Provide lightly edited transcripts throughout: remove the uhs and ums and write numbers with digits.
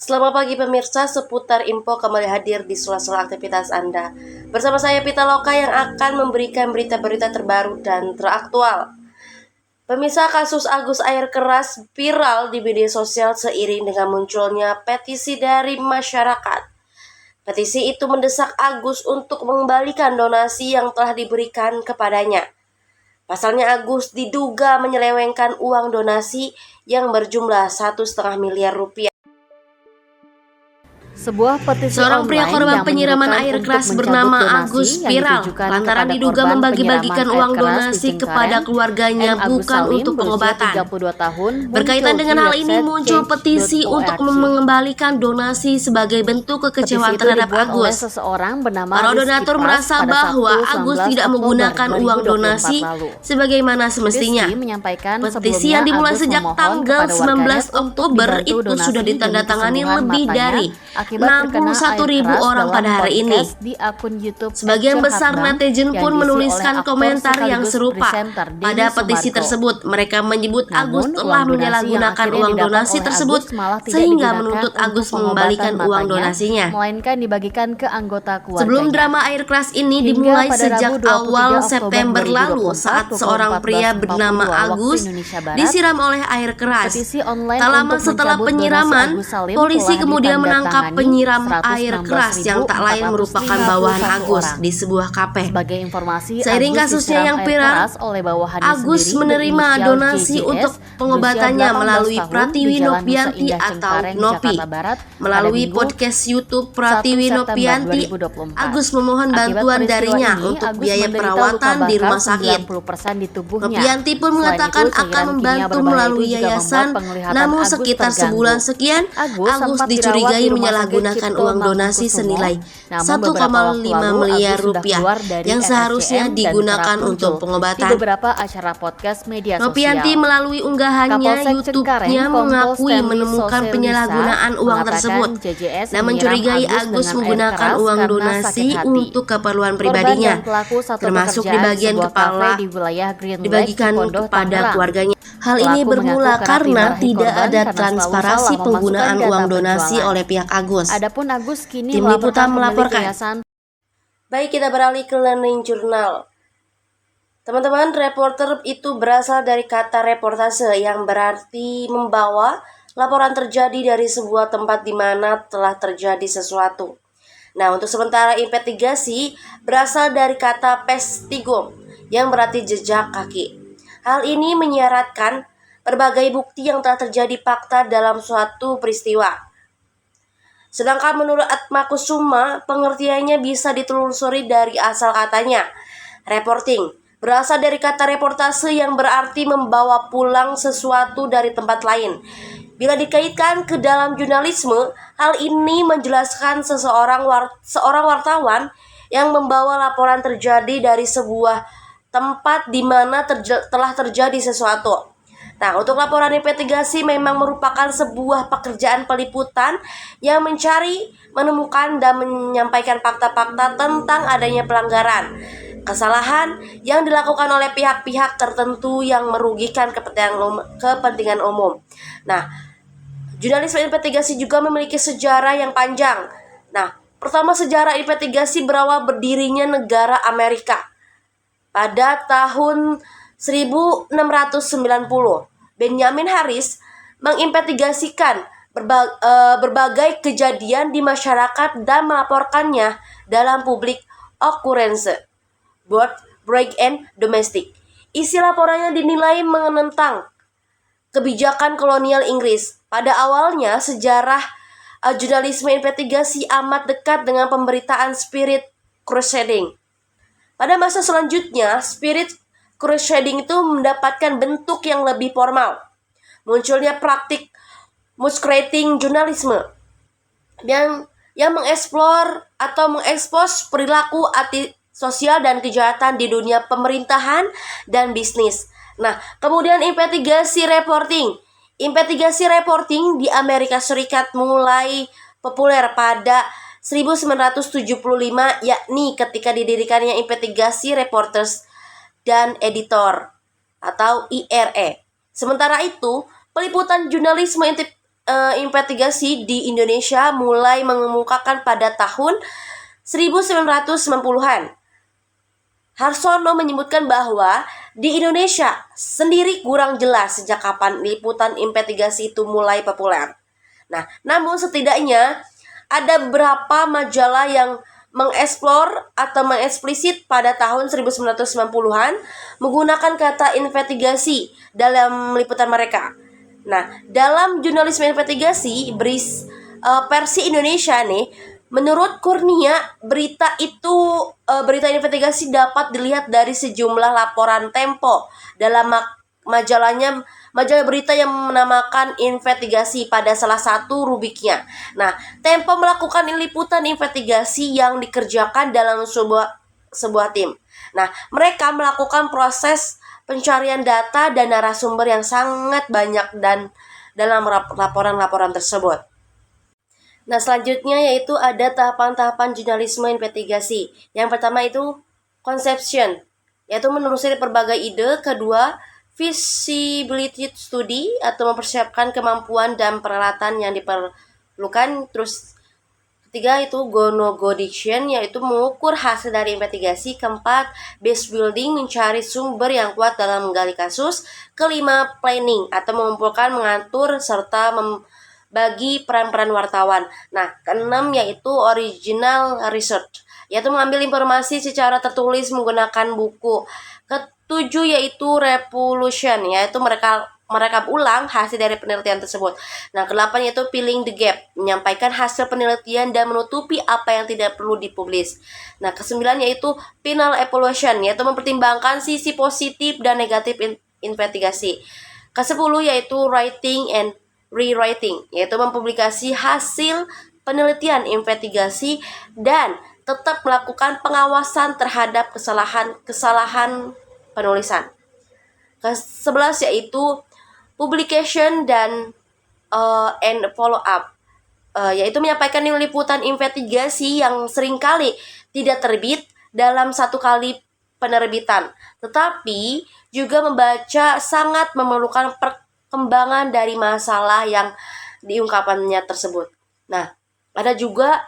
Selamat pagi pemirsa, seputar info kembali hadir di sela-sela aktivitas Anda. Bersama saya Pitaloka yang akan memberikan berita-berita terbaru dan teraktual. Pemirsa, kasus Agus air keras viral di media sosial seiring dengan munculnya petisi dari masyarakat. Petisi itu mendesak Agus untuk mengembalikan donasi yang telah diberikan kepadanya. Pasalnya Agus diduga menyelewengkan uang donasi yang berjumlah 1,5 miliar rupiah. Sebuah petisi Seorang pria korban penyiraman air keras bernama Agus viral lantaran diduga membagi-bagikan uang donasi kepada keluarganya bukan untuk pengobatan. Berkaitan dengan hal ini muncul petisi untuk mengembalikan donasi sebagai bentuk kekecewaan terhadap Agus. Para donatur merasa bahwa Agus tidak menggunakan uang donasi sebagaimana semestinya. Petisi yang dimulai sejak tanggal 19 Oktober itu sudah ditandatangani lebih dari 61.000 orang pada hari ini. Sebagian besar netizen pun menuliskan komentar yang serupa pada petisi tersebut. Mereka menyebut Agus telah menyalahgunakan uang donasi tersebut sehingga menuntut Agus mengembalikan uang donasinya. Sebelum drama air keras ini dimulai sejak awal September lalu saat seorang pria bernama Agus disiram oleh air keras. Tak lama setelah penyiraman, polisi kemudian menangkap penyiram air keras yang tak lain merupakan bawahan Agus di sebuah kafe. Seiring kasusnya yang viral, Agus menerima donasi untuk pengobatannya melalui Pratiwi Nopianti atau Nopi. Melalui podcast YouTube Pratiwi Nopianti, Agus memohon bantuan darinya untuk biaya perawatan di rumah sakit. Nopianti pun mengatakan akan membantu melalui yayasan, namun sekitar sebulan sekian, Agus dicurigai menyalahgunakan uang donasi senilai 1,5 miliar rupiah yang seharusnya digunakan untuk pengobatan. Nopianti melalui unggahannya YouTube-nya mengakui menemukan penyalahgunaan uang tersebut dan mencurigai Agus menggunakan uang donasi untuk keperluan pribadinya, termasuk di bagian kepala dibagikan kepada keluarganya. Hal ini bermula karena tidak ada transparansi penggunaan uang donasi oleh pihak Agus. Tim Liputan melaporkan. Baik, kita beralih ke Learning Journal. Teman-teman, reporter itu berasal dari kata reportase yang berarti membawa laporan terjadi dari sebuah tempat di mana telah terjadi sesuatu. Nah, untuk sementara investigasi berasal dari kata pestigum yang berarti jejak kaki. Hal ini menyiratkan berbagai bukti yang telah terjadi fakta dalam suatu peristiwa. Sedangkan menurut Atmakusuma, pengertiannya bisa ditelusuri dari asal katanya. Reporting berasal dari kata reportase yang berarti membawa pulang sesuatu dari tempat lain. Bila dikaitkan ke dalam jurnalisme, hal ini menjelaskan seorang wartawan yang membawa laporan terjadi dari sebuah tempat di mana telah terjadi sesuatu. Nah, untuk laporan investigasi memang merupakan sebuah pekerjaan peliputan yang mencari, menemukan, dan menyampaikan fakta-fakta tentang adanya pelanggaran, kesalahan yang dilakukan oleh pihak-pihak tertentu yang merugikan kepentingan umum. Nah, jurnalisme investigasi juga memiliki sejarah yang panjang. Nah, pertama sejarah investigasi berawal berdirinya negara Amerika. Pada tahun 1690, Benjamin Harris menginvestigasikan berbagai kejadian di masyarakat dan melaporkannya dalam public occurrence, both break and domestic. Isi laporannya dinilai menentang kebijakan kolonial Inggris. Pada awalnya, sejarah jurnalisme investigasi amat dekat dengan pemberitaan spirit crusading. Pada masa selanjutnya, spirit crusading itu mendapatkan bentuk yang lebih formal. Munculnya praktik muscrating jurnalisme yang mengeksplor atau mengekspos perilaku antisosial dan kejahatan di dunia pemerintahan dan bisnis. Nah, kemudian investigasi reporting. Investigasi reporting di Amerika Serikat mulai populer pada 1975, yakni ketika didirikannya Investigasi Reporters dan Editor atau IRE. Sementara itu, peliputan jurnalisme investigasi di Indonesia mulai mengemukakan pada tahun 1990-an. Harsono menyebutkan bahwa di Indonesia sendiri kurang jelas sejak kapan liputan investigasi itu mulai populer. Nah, namun setidaknya ada beberapa majalah yang mengeksplor atau mengeksplisit pada tahun 1990-an menggunakan kata investigasi dalam liputan mereka. Nah, dalam jurnalisme investigasi versi Indonesia nih, menurut Kurnia, berita investigasi dapat dilihat dari sejumlah laporan Tempo dalam majalah berita yang menamakan investigasi pada salah satu rubiknya. Nah, Tempo melakukan liputan investigasi yang dikerjakan dalam sebuah tim. Nah, mereka melakukan proses pencarian data dan narasumber yang sangat banyak dan dalam laporan-laporan tersebut. Nah, selanjutnya yaitu ada tahapan-tahapan jurnalisme investigasi. Yang pertama itu conception, yaitu menelusuri berbagai ide. Kedua, feasibility study atau mempersiapkan kemampuan dan peralatan yang diperlukan. Terus ketiga itu gonogodiction, yaitu mengukur hasil dari investigasi. Keempat, base building, mencari sumber yang kuat dalam menggali kasus. Kelima, planning atau mengumpulkan, mengatur, serta bagi peran-peran wartawan. Nah, keenam yaitu original research, yaitu mengambil informasi secara tertulis menggunakan buku. Ketujuh yaitu revolution, yaitu mereka ulang hasil dari penelitian tersebut. Nah, kedelapan yaitu filling the gap, menyampaikan hasil penelitian dan menutupi apa yang tidak perlu dipublis. Nah, kesembilan yaitu final evaluation, yaitu mempertimbangkan sisi positif dan negatif investigasi. Kesepuluh yaitu writing and rewriting, yaitu mempublikasi hasil penelitian investigasi dan tetap melakukan pengawasan terhadap kesalahan penulisan. Ke-11 yaitu publication dan and follow up, yaitu menyampaikan liputan investigasi yang seringkali tidak terbit dalam satu kali penerbitan, tetapi juga membaca sangat memerlukan perkembangan dari masalah yang diungkapannya tersebut. Nah, ada juga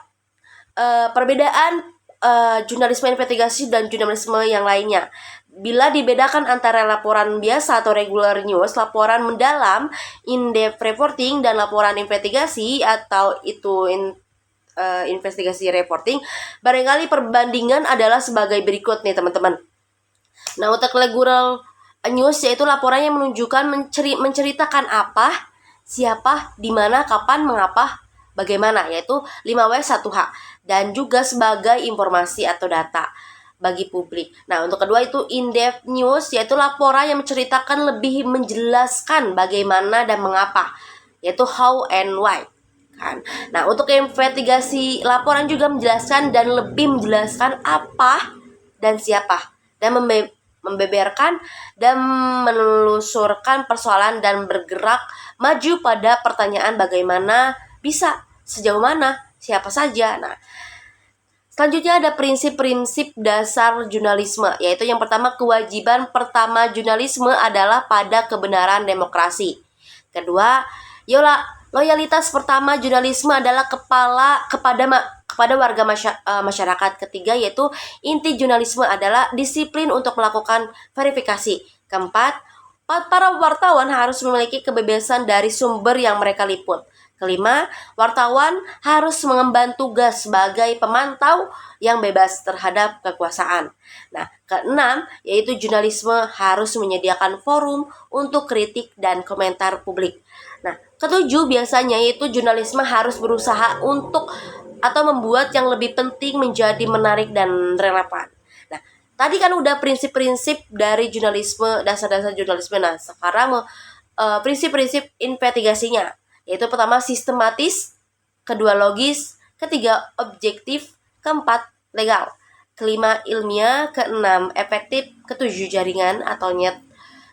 perbedaan jurnalisme investigasi dan jurnalisme yang lainnya. Bila dibedakan antara laporan biasa atau regular news, laporan mendalam, in-depth reporting, dan laporan investigasi atau investigasi reporting, barangkali perbandingan adalah sebagai berikut nih teman-teman. Nah, untuk regular news yaitu laporan yang menunjukkan menceritakan apa, siapa, di mana, kapan, mengapa, bagaimana, yaitu 5W1H, dan juga sebagai informasi atau data bagi publik. Nah, untuk kedua itu in-depth news, yaitu laporan yang menceritakan lebih menjelaskan bagaimana dan mengapa, yaitu how and why. Kan? Nah, untuk investigasi laporan juga menjelaskan dan lebih menjelaskan apa dan siapa, dan membeberkan dan menelusurkan persoalan dan bergerak maju pada pertanyaan bagaimana, bisa, sejauh mana, siapa saja. Nah, selanjutnya ada prinsip-prinsip dasar jurnalisme, yaitu yang pertama, kewajiban pertama jurnalisme adalah pada kebenaran demokrasi. Kedua, loyalitas pertama jurnalisme adalah kepada warga masyarakat. Ketiga yaitu inti jurnalisme adalah disiplin untuk melakukan verifikasi. Keempat, para wartawan harus memiliki kebebasan dari sumber yang mereka liput. Kelima, wartawan harus mengemban tugas sebagai pemantau yang bebas terhadap kekuasaan. Nah, keenam, yaitu jurnalisme harus menyediakan forum untuk kritik dan komentar publik. Nah, ketujuh biasanya yaitu jurnalisme harus berusaha untuk atau membuat yang lebih penting menjadi menarik dan relevan. Nah, tadi kan udah prinsip-prinsip dari jurnalisme, dasar-dasar jurnalisme. Nah, sekarang prinsip-prinsip investigasinya, yaitu pertama sistematis, kedua logis, ketiga objektif, keempat legal, kelima ilmiah, keenam efektif, ketujuh jaringan atau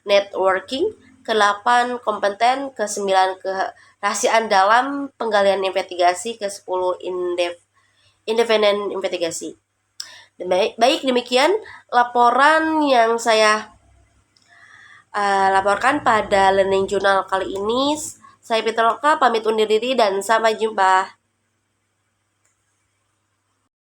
networking, ke-8 kompeten, ke-9 kerahasiaan dalam penggalian investigasi, ke-10 independent investigasi. Baik, demikian laporan yang saya laporkan pada Learning Journal kali ini. Saya Pitaloka pamit undur diri dan sampai jumpa.